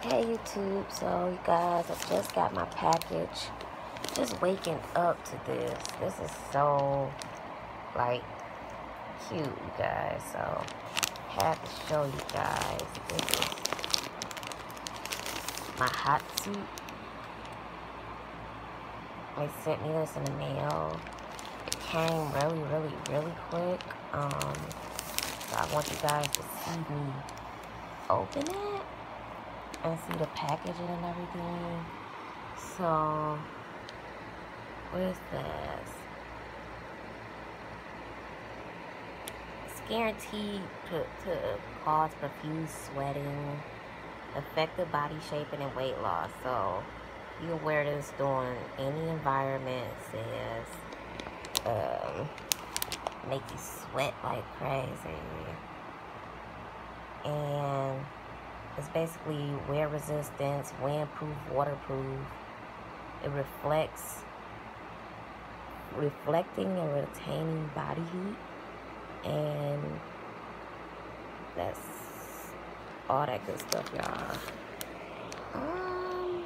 Hey YouTube, so you guys, I just got my package. Just waking up to this. This is so, like, cute, you guys. So, had to show you guys. This is my HotSuit. They sent me this in the mail. It came really quick. So I want you guys to see me open it and see the packaging and everything. So, what is this? It's guaranteed to cause profuse sweating, effective body shaping, and weight loss. So, you can wear this during any environment. It says, make you sweat like crazy. And it's basically wear resistance, windproof, waterproof. It reflecting and retaining body heat. And that's all that good stuff, y'all.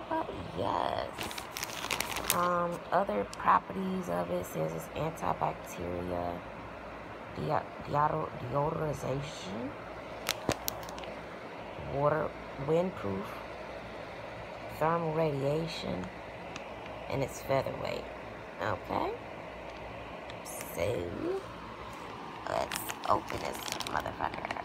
But yes. Other properties of it says it's antibacterial, deodorization, windproof, thermal radiation, and it's featherweight. Okay, so let's open this motherfucker.